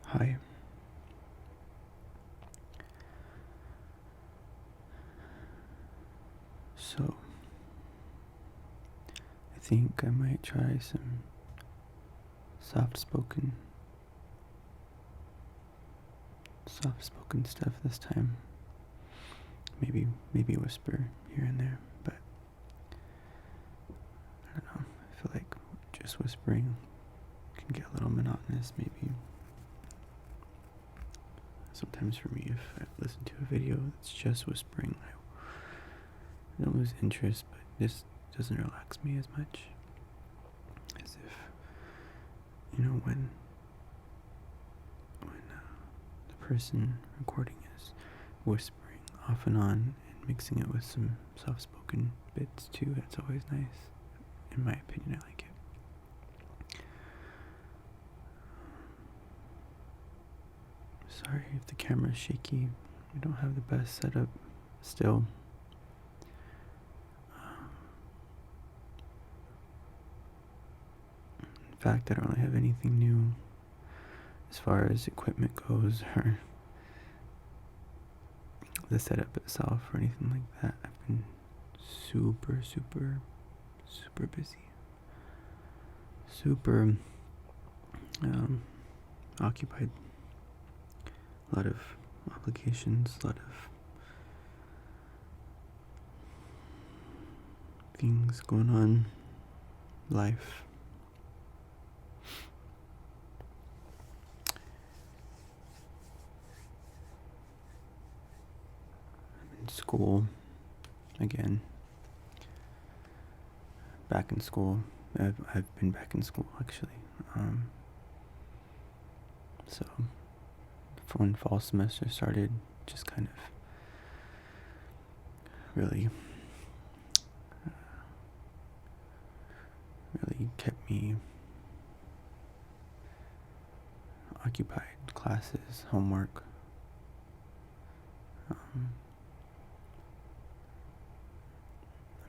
Hi. So, I think I might try some soft-spoken, soft-spoken stuff this time. Maybe whisper here and there, but I don't know. I feel like just whispering can get a little monotonous. Maybe sometimes for me, if I listen to a video that's just whispering, I don't lose interest, but this doesn't relax me as much as if when the person recording is whispering off and on and mixing it with some soft-spoken bits too. It's always nice. In my opinion, I like it. Sorry if the camera's shaky. I don't have the best setup still. In fact, I don't really have anything new as far as equipment goes or the setup itself or anything like that. I've been super busy. Super occupied. A lot of obligations, a lot of things going on. Life. I'm in school again. Back in school. I've been back in school actually. So when fall semester started, just kind of really kept me occupied. Classes, homework. I'm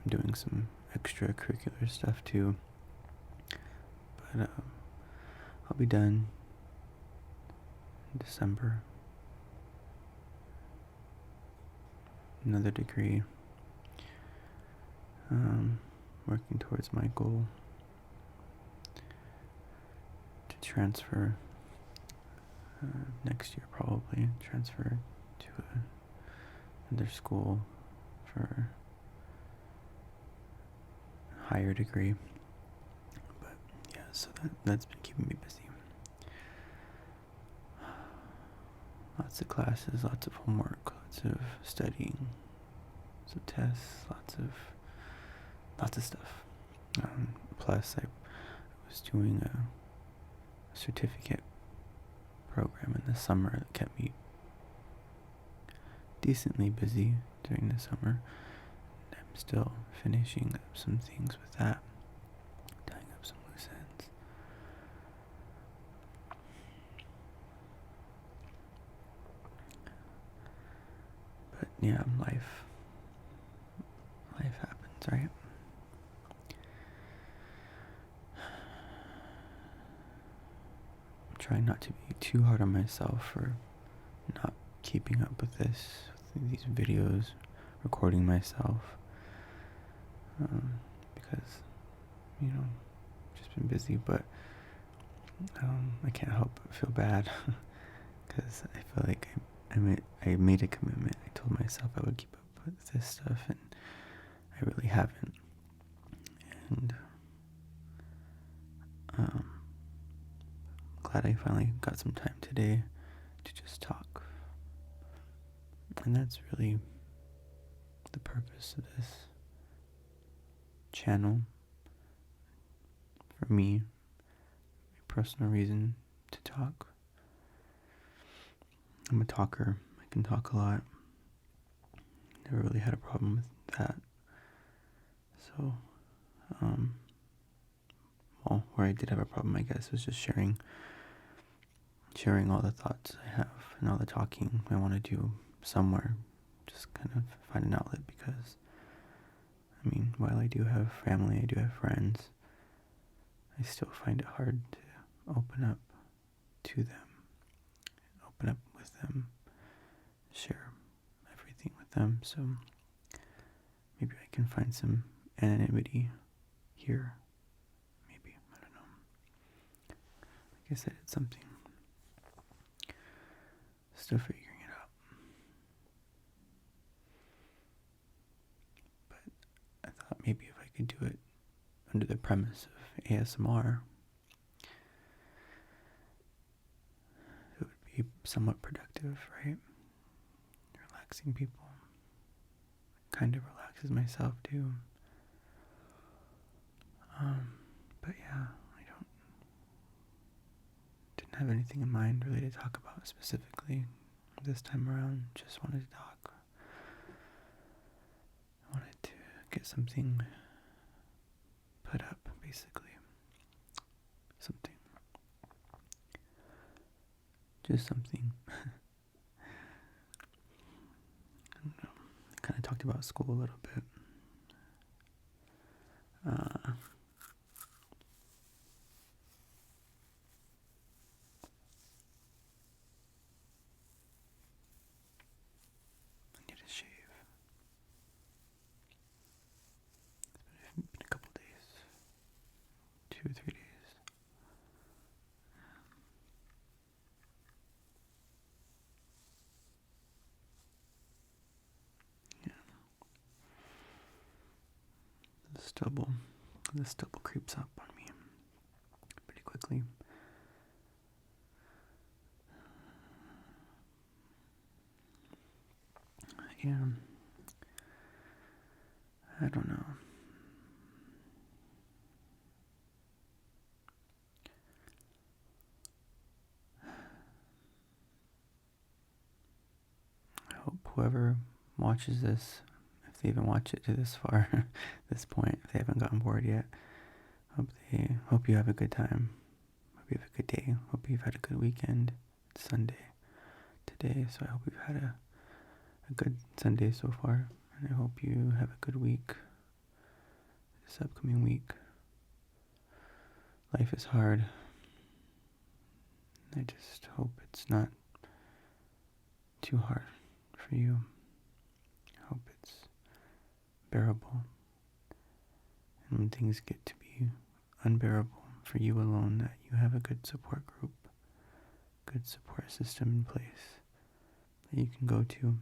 doing some extracurricular stuff too, but I'll be done in December. Another degree. Working towards my goal to transfer next year, probably transfer to another school for a higher degree. But yeah, so that's been keeping me busy. Lots of classes, lots of homework, lots of studying, lots of tests, lots of stuff. Plus, I was doing a certificate program in the summer that kept me decently busy during the summer. I'm still finishing up some things with that, tying up some loose ends. But yeah, life happens, right? I'm trying not to be too hard on myself for not keeping up with these videos, recording myself, because just been busy. But I can't help but feel bad because I feel like I made a commitment. I told myself I would keep up with this stuff, and I really haven't. And glad I finally got some time today to just talk. And that's really the purpose of this channel. For me, a personal reason to talk. I'm a talker. I can talk a lot. Never really had a problem with that. So, where I did have a problem, I guess, was just sharing all the thoughts I have and all the talking I want to do somewhere. Just kind of find an outlet because, while I do have family, I do have friends, I still find it hard to open up to them open up with them, share everything with them. So maybe I can find some anonymity here. Maybe, I don't know. Like I said, it's something. Still figuring it out. But I thought maybe if I could do it under the premise of ASMR, it would be somewhat productive, right? Relaxing people. Kind of relaxes myself too. But yeah, didn't have anything in mind really to talk about specifically this time around. Just wanted to talk. I wanted to get something put up, basically. Something. Just something. I don't know. I kind of talked about school a little bit. I need to shave. It's been a couple days. 2 or 3 days. Yeah. The stubble creeps up on me pretty quickly. Yeah. I don't know. I hope whoever watches this, if they even watch it to this far, this point, if they haven't gotten bored yet, hope you have a good time. Hope you have a good day. Hope you've had a good weekend. It's Sunday today, so I hope you've had a good Sunday so far, and I hope you have a good week this upcoming week. Life is hard. I just hope it's not too hard for you. I hope it's bearable. And when things get to be unbearable for you alone, that you have a good support group, good support system in place that you can go to.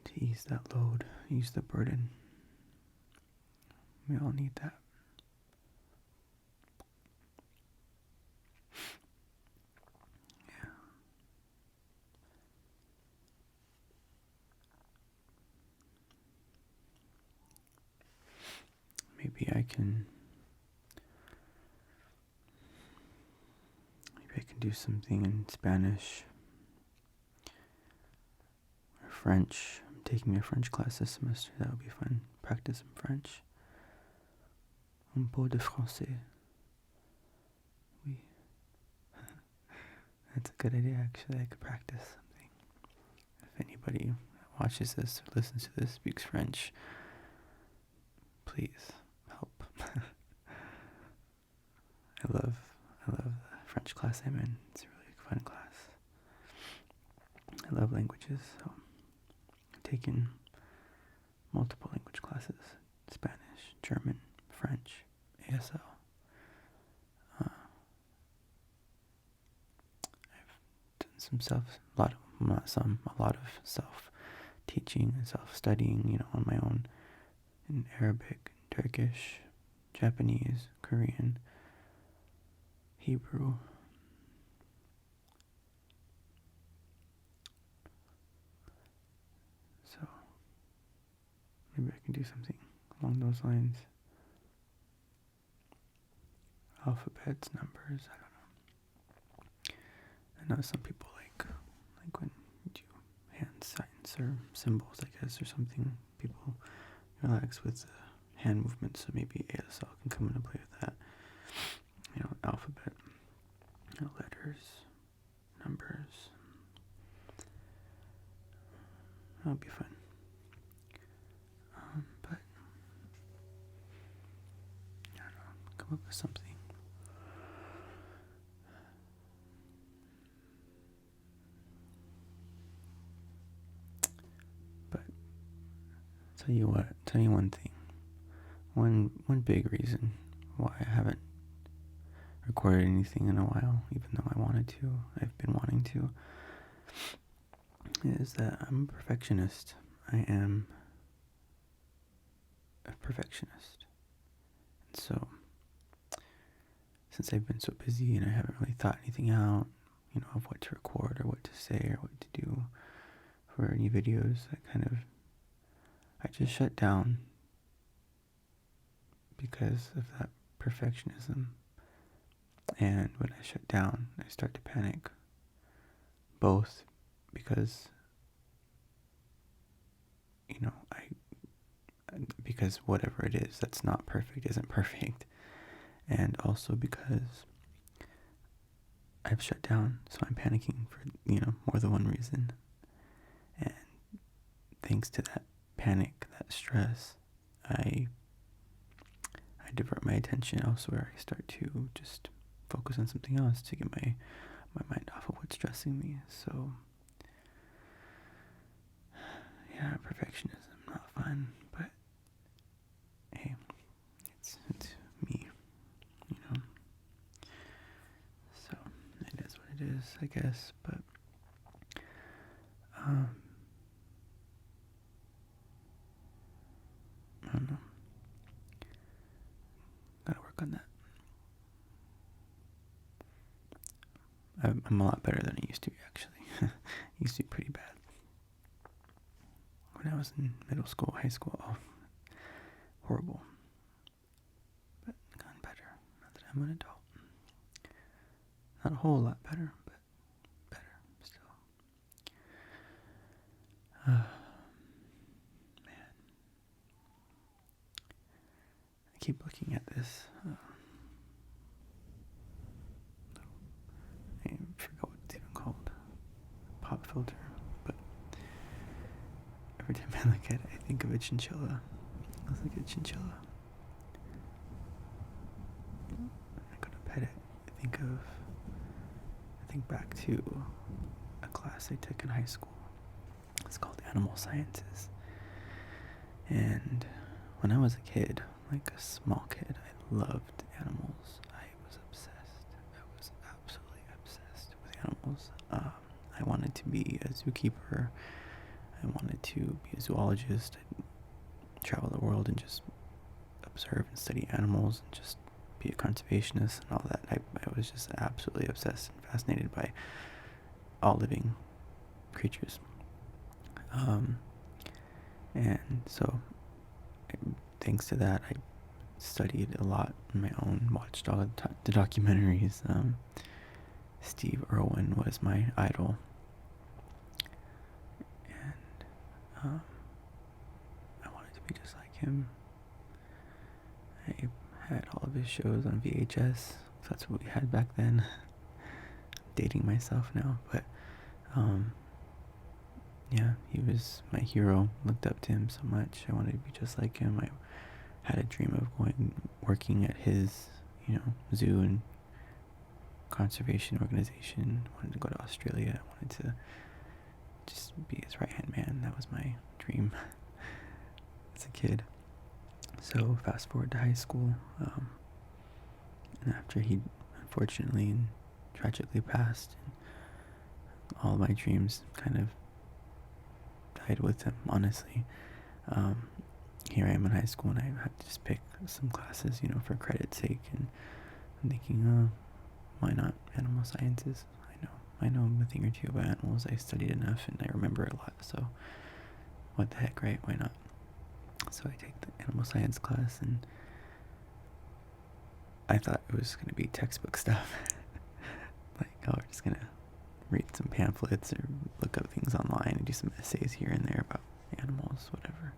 To ease that load, ease the burden. We all need that. Yeah. Maybe I can do something in Spanish or French. I'm taking a French class this semester. That would be fun. Practice some French. Un peu de français. Oui. That's a good idea, actually. I could practice something. If anybody that watches this or listens to this speaks French, please help. I love the French class I'm in. It's a really fun class. I love languages, so I've taken multiple language classes: Spanish, German, French, ASL. I've done a lot of self-teaching and self-studying, on my own, in Arabic, Turkish, Japanese, Korean, Hebrew. So maybe I can do something along those lines. Alphabets, numbers, I don't know. I know some people like when you do hand signs or symbols, I guess, or something. People relax with the hand movements, so maybe ASL can come into play with that. Alphabet, letters, numbers. That'll be fun. But, I don't know, come up with something. Tell you one thing. One big reason why I haven't recorded anything in a while, even though I've been wanting to, is that I'm a perfectionist. I am a perfectionist. And so, since I've been so busy and I haven't really thought anything out, of what to record or what to say or what to do for any videos, I just shut down because of that perfectionism. And when I shut down, I start to panic. Both because, because whatever it is that's not perfect isn't perfect. And also because I've shut down, so I'm panicking for, more than one reason. And thanks to that panic, that stress, I divert my attention elsewhere. I start to just focus on something else to get my mind off of what's stressing me. So, yeah, perfectionism, not fun, but hey, it's me, So, it is what it is, I guess, but, I don't know. Gotta work on that. I'm a lot better than I used to be, actually. I used to be pretty bad. When I was in middle school, high school, horrible. But gotten better now that I'm an adult. Not a whole lot better, but better still. Man. I keep looking at this. I forgot what it's even called. Pop filter. But every time I look at it, I think of a chinchilla. It looks like a chinchilla. I go to pet it. I think back to a class I took in high school. It's called Animal Sciences. And when I was a kid, like a small kid, I loved animals. I was obsessed. I was absolutely obsessed with animals. I wanted to be a zookeeper. I wanted to be a zoologist. I'd travel the world and just observe and study animals and just be a conservationist and all that. I was just absolutely obsessed and fascinated by all living creatures. And so, thanks to that, I studied a lot on my own, watched all the documentaries. Steve Irwin was my idol. And I wanted to be just like him. I had all of his shows on VHS. That's what we had back then. Dating myself now, but yeah, he was my hero. Looked up to him so much. I wanted to be just like him. I had a dream of working at his, zoo and conservation organization. Wanted to go to Australia. I wanted to just be his right-hand man. That was my dream as a kid. So fast forward to high school, and after he unfortunately and tragically passed, and all my dreams kind of died with him, honestly. Here I am in high school and I have to just pick some classes, for credit's sake, and I'm thinking, why not animal sciences? I know a thing or two about animals. I studied enough and I remember a lot, so what the heck, right? Why not? So I take the animal science class and I thought it was going to be textbook stuff. Like, we're just going to read some pamphlets or look up things online and do some essays here and there about animals, whatever.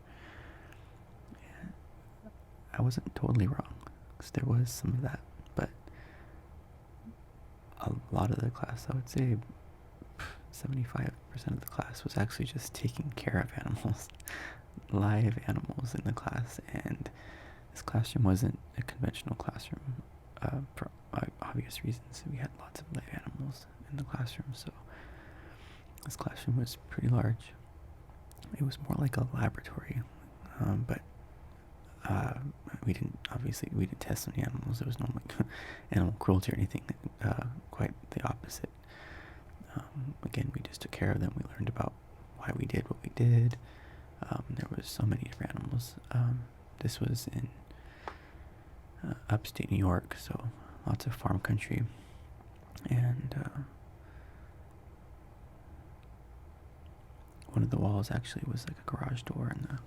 And I wasn't totally wrong, because there was some of that, but a lot of the class, I would say 75% of the class was actually just taking care of animals, live animals in the class. And this classroom wasn't a conventional classroom, for obvious reasons. We had lots of live animals in the classroom, so this classroom was pretty large. It was more like a laboratory. But uh, we didn't test any animals. There was no like animal cruelty or anything. Quite the opposite. Again, we just took care of them. We learned about why we did what we did. There was so many different animals. This was in upstate New York, so lots of farm country. And one of the walls actually was like a garage door, and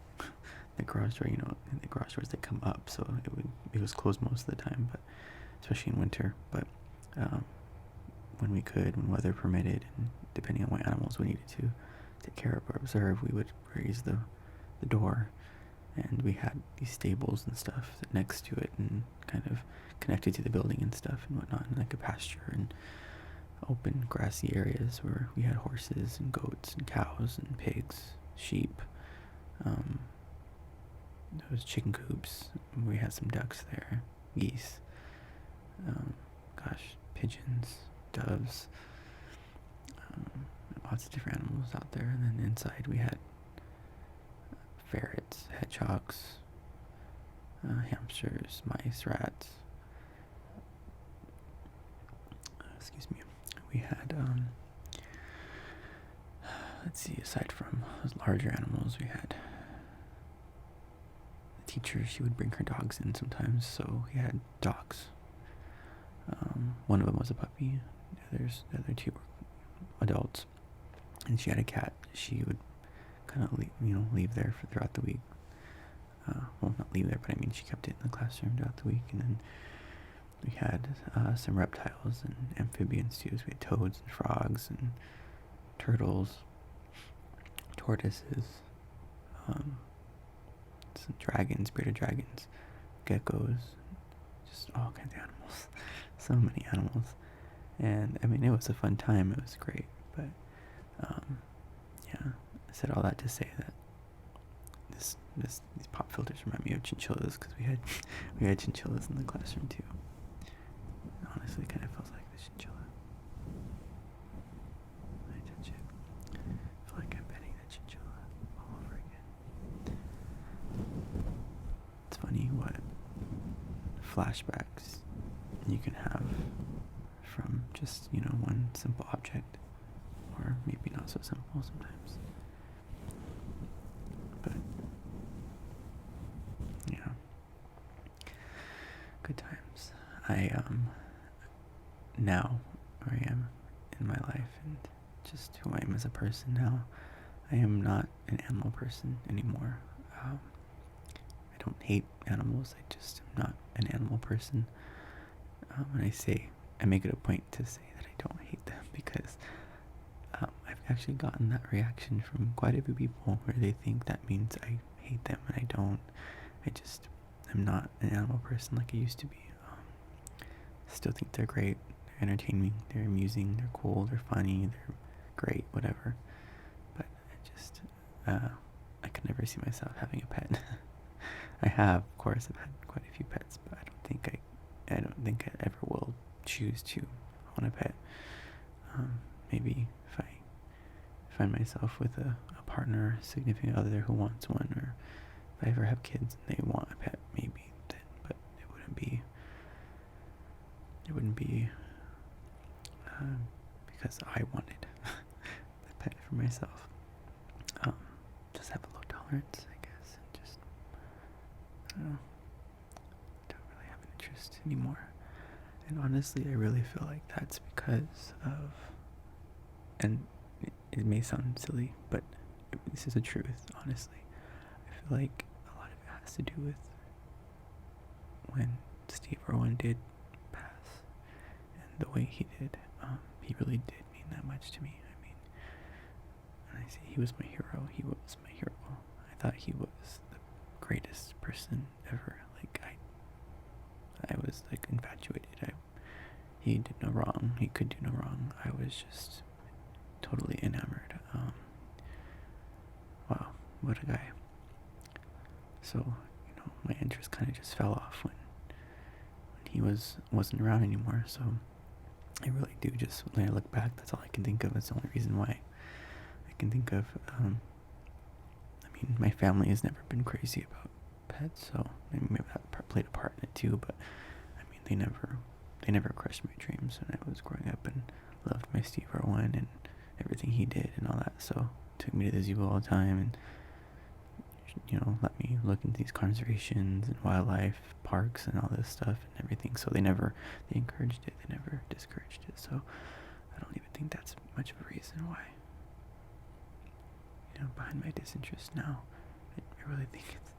the garage door, the garage doors, they come up, so it was closed most of the time, but especially in winter. But when we could, when weather permitted, and depending on what animals we needed to take care of or observe, we would raise the door. And we had these stables and stuff next to it, and kind of connected to the building and stuff and whatnot, and like a pasture and open grassy areas where we had horses and goats and cows and pigs, sheep. There was chicken coops. We had some ducks there, geese. Pigeons, doves. Lots of different animals out there. And then inside we had ferrets, hedgehogs, hamsters, mice, rats. Excuse me. We had, let's see, aside from those larger animals, we had the teacher. She would bring her dogs in sometimes, so we had dogs. One of them was a puppy. The other two were adults. And she had a cat. She would kind of leave there throughout the week. Well, not leave there, but I mean she kept it in the classroom throughout the week. And then we had some reptiles and amphibians too. So we had toads and frogs and turtles, tortoises, some dragons, bearded dragons, geckos, just all kinds of animals. So many animals. And I mean, it was a fun time. It was great. But yeah, I said all that to say that these pop filters remind me of chinchillas, because we had chinchillas in the classroom too. Honestly, it kind of feels like the chinchilla. I touch it. I feel like I'm petting the chinchilla all over again. It's funny what flashbacks you can have from just, one simple object, or maybe not so simple sometimes. But yeah, good times. I now where I am in my life and just who I am as a person now, I am not an animal person anymore. I don't hate animals. I just am not an animal person. And I make it a point to say that I don't hate them, because I've actually gotten that reaction from quite a few people where they think that means I hate them, and I don't. I'm not an animal person like I used to be. I still think they're great, they're entertaining, they're amusing, they're cool, they're funny, they're great, whatever. But I could never see myself having a pet. I have, of course, I've had quite a few pets, but I don't think I ever will choose to own a pet. Maybe if I find myself with a partner, a significant other who wants one, or if I ever have kids and they want a pet, maybe then. But it wouldn't be because I wanted the pet for myself. Just have a low tolerance, I guess, and just don't really have an interest anymore. And honestly, I really feel like that's because of, and it may sound silly, but this is the truth, honestly. I feel like a lot of it has to do with when Steve Irwin did pass, and the way he did. He really did mean that much to me. I mean, when I say he was my hero, he was my hero. I thought he was the greatest person ever. Like, I was like infatuated. He did no wrong. He could do no wrong. I was just totally enamored. Wow, what a guy. So, my interest kind of just fell off when he wasn't around anymore. So I really do just, when I look back, that's all I can think of. It's the only reason why I can think of. mean, my family has never been crazy about pets, so maybe that played a part in it too. But I mean, they never crushed my dreams when I was growing up, and loved my Steve Irwin and everything he did and all that. So took me to the zoo all the time, and let me look into these conservations and wildlife parks and all this stuff and everything. So they encouraged it, they never discouraged it. So I don't even think that's much of a reason why, behind my disinterest now. I really think it's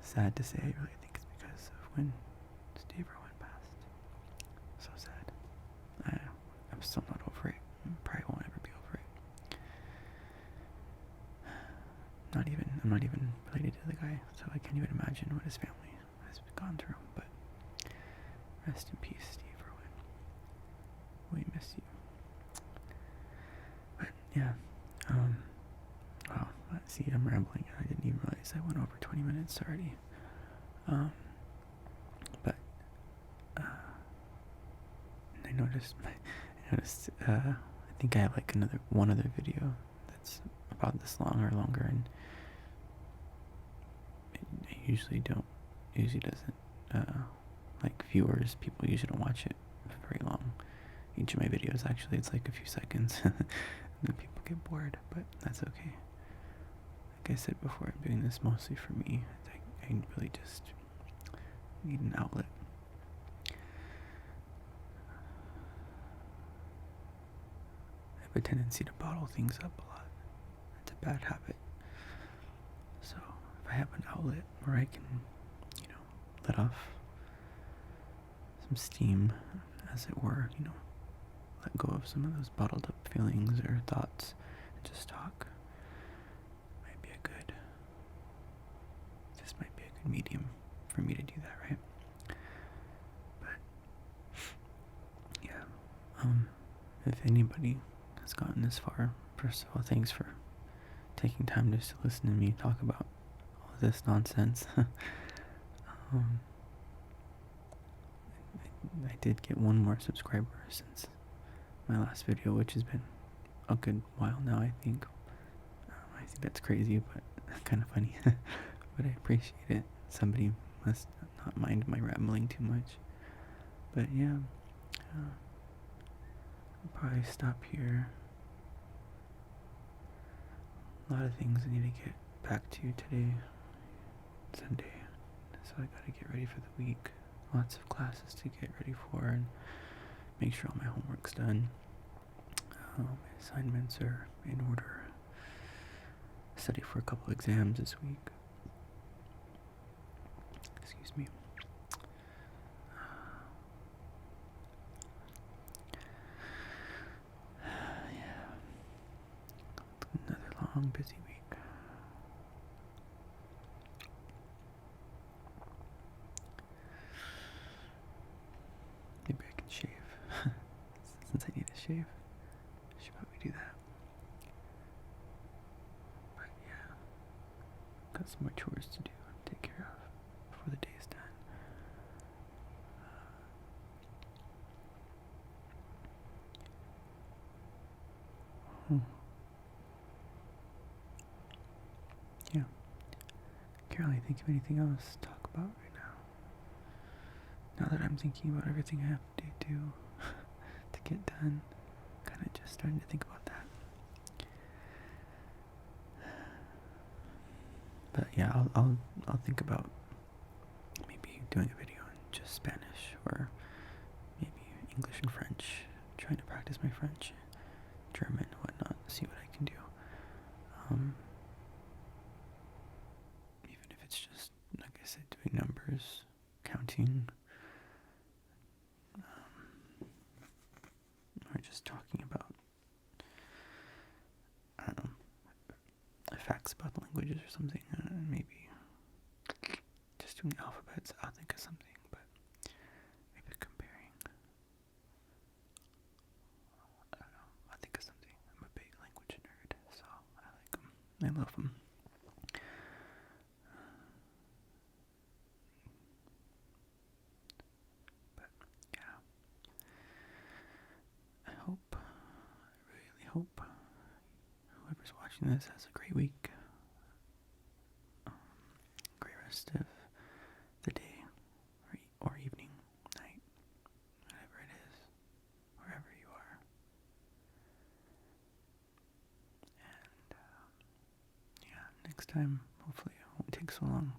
sad to say. I really think it's because of when Steve Irwin passed. So sad. I'm still not over it. Probably won't ever be over it. I'm not even related to the guy, so I can't even imagine what his family has gone through. But rest in peace, Steve Irwin. We miss you. But yeah, wow. See, I'm rambling. I didn't even realize I went over 20 minutes already. But I noticed. I think I have like one other video that's about this long or longer, and it usually doesn't like viewers. People usually don't watch it very long. Each of my videos, actually, it's like a few seconds, and then people get bored. But that's okay. Like I said before, I'm doing this mostly for me. I really just need an outlet. I have a tendency to bottle things up a lot. It's a bad habit. So if I have an outlet where I can, let off some steam, as it were, let go of some of those bottled up feelings or thoughts and just talk, this might be a good medium for me to do that, right? But yeah, if anybody has gotten this far, first of all, thanks for taking time just to listen to me talk about all this nonsense. I did get one more subscriber since my last video, which has been a good while now, I think. I think that's crazy, but kind of funny. But I appreciate it. Somebody must not mind my rambling too much. But yeah, I'll probably stop here. A lot of things I need to get back to today. Sunday. So I gotta get ready for the week. Lots of classes to get ready for and make sure all my homework's done. My assignments are in order. Study for a couple exams this week. Excuse me. Yeah. Another long, busy week. Maybe I can shave. Since I need to shave, I should probably do that. But yeah, got some more chores to do and take care of before the day's done. Yeah. Can't really think of anything else to talk about right now. Now that I'm thinking about everything I have to do to get done, kind of just starting to think about that. But yeah, I'll think about maybe doing a video in just Spanish or maybe English and French. Trying to practice my French, German, whatnot. See what I can do. Even if it's just, like I said, doing numbers, counting, or just talking about, I don't know, facts about the languages or something. Maybe just doing alphabets. I'll think of something, but maybe comparing. I don't know. I'll think of something. I'm a big language nerd, so I like them. I love them. But yeah, I really hope whoever's watching this has a great week. rest of the day or evening, night, whatever it is, wherever you are. And yeah, next time, hopefully it won't take so long.